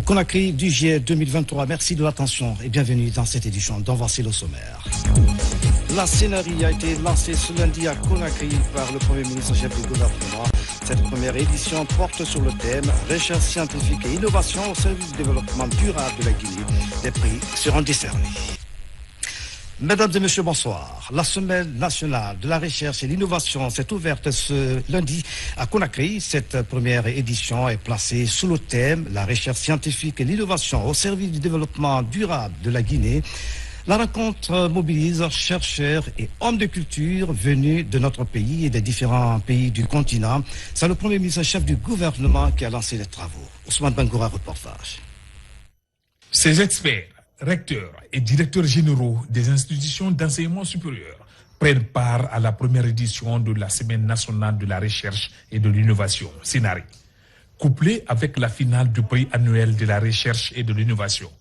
Conakry du juillet 2023. Merci de l'attention et bienvenue dans cette édition dont voici le sommaire. La scénarii a été lancée ce lundi à Conakry par le Premier ministre chef du gouvernement. Cette première édition porte sur le thème « Recherche scientifique et innovation au service du développement durable de la Guinée ». Les prix seront décernés. Mesdames et messieurs, bonsoir. La Semaine nationale de la recherche et l'innovation s'est ouverte ce lundi à Conakry. Cette première édition est placée sous le thème « La recherche scientifique et l'innovation au service du développement durable de la Guinée ». La rencontre mobilise chercheurs et hommes de culture venus de notre pays et des différents pays du continent. C'est le Premier ministre chef du gouvernement qui a lancé les travaux. Ousmane Bangoura, reportage. Ces experts, recteurs et directeurs généraux des institutions d'enseignement supérieur prennent part à la première édition de la Semaine nationale de la recherche et de l'innovation, scénarii, couplée avec la finale du prix annuel de la recherche et de l'innovation.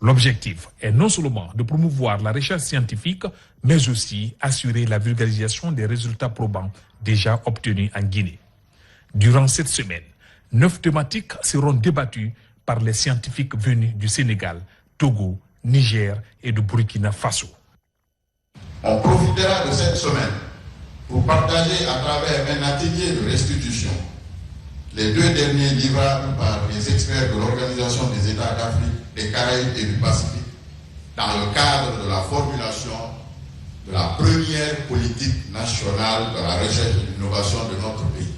L'objectif est non seulement de promouvoir la recherche scientifique, mais aussi assurer la vulgarisation des résultats probants déjà obtenus en Guinée. Durant cette semaine, 9 thématiques seront débattues par les scientifiques venus du Sénégal, Togo, Niger et de Burkina Faso. On profitera de cette semaine pour partager à travers un atelier de restitution les 2 derniers livrables par les experts de l'Organisation des États d'Afrique, des Caraïbes et du Pacifique dans le cadre de la formulation de la première politique nationale de la recherche et de l'innovation de notre pays.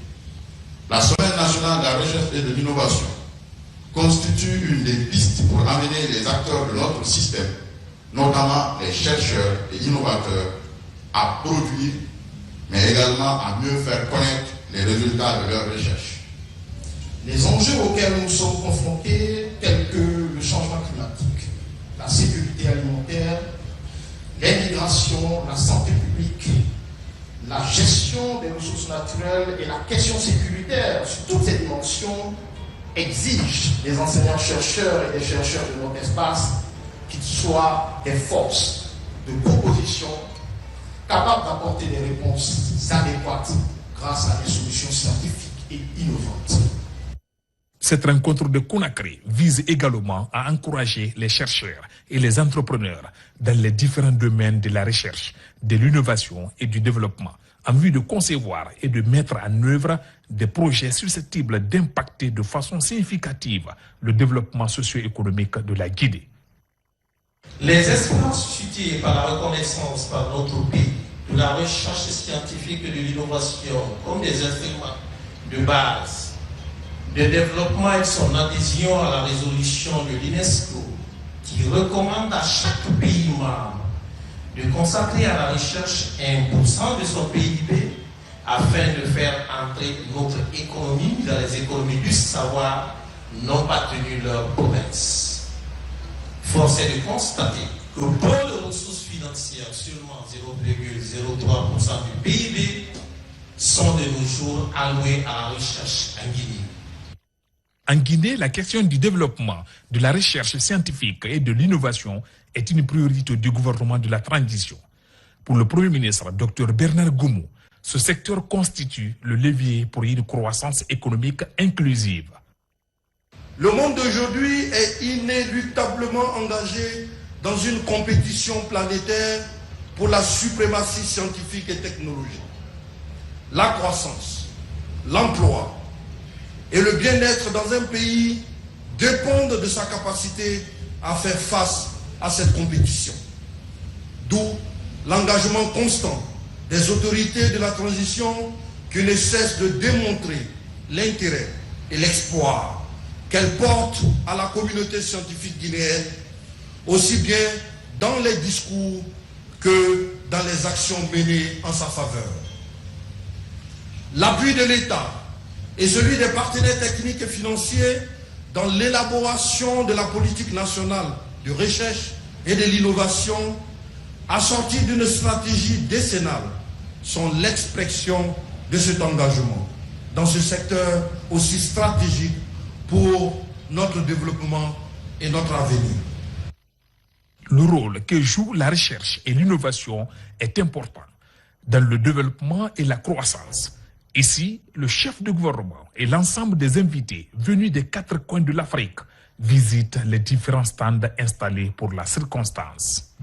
La Semaine nationale de la recherche et de l'innovation constitue une des pistes pour amener les acteurs de notre système, notamment les chercheurs et innovateurs, à produire, mais également à mieux faire connaître les résultats de leurs recherches. Les enjeux auxquels nous sommes confrontés, tels que le changement climatique, la sécurité alimentaire, l'immigration, la santé publique, la gestion des ressources naturelles et la question sécuritaire, sur toutes ces dimensions, exigent des enseignants-chercheurs et des chercheurs de notre espace qu'ils soient des forces de proposition capables d'apporter des réponses adéquates grâce à des solutions scientifiques et innovantes. Cette rencontre de Conakry vise également à encourager les chercheurs et les entrepreneurs dans les différents domaines de la recherche, de l'innovation et du développement, en vue de concevoir et de mettre en œuvre des projets susceptibles d'impacter de façon significative le développement socio-économique de la Guinée. Les espoirs suscités par la reconnaissance par notre pays de la recherche scientifique et de l'innovation comme des instruments de base de développement et son adhésion à la résolution de l'UNESCO qui recommande à chaque pays membre de consacrer à la recherche 1% de son PIB afin de faire entrer notre économie dans les économies du savoir n'ont pas tenu leur promesse. Force est de constater que pour les ressources financières, seulement 0,03% du PIB sont de nos jours alloués à la recherche en Guinée. En Guinée, la question du développement, de la recherche scientifique et de l'innovation est une priorité du gouvernement de la transition. Pour le Premier ministre, Dr Bernard Goumou, ce secteur constitue le levier pour une croissance économique inclusive. Le monde d'aujourd'hui est inéluctablement engagé dans une compétition planétaire pour la suprématie scientifique et technologique. La croissance, l'emploi et le bien-être dans un pays dépendent de sa capacité à faire face à cette compétition. D'où l'engagement constant des autorités de la transition qui ne cessent de démontrer l'intérêt et l'espoir qu'elles portent à la communauté scientifique guinéenne, aussi bien dans les discours que dans les actions menées en sa faveur. L'appui de l'État et celui des partenaires techniques et financiers dans l'élaboration de la politique nationale de recherche et de l'innovation, assortie d'une stratégie décennale, sont l'expression de cet engagement dans ce secteur aussi stratégique pour notre développement et notre avenir. Le rôle que joue la recherche et l'innovation est important, dans le développement et la croissance. Ici, le chef de gouvernement et l'ensemble des invités venus des 4 coins de l'Afrique visitent les différents stands installés pour la circonstance.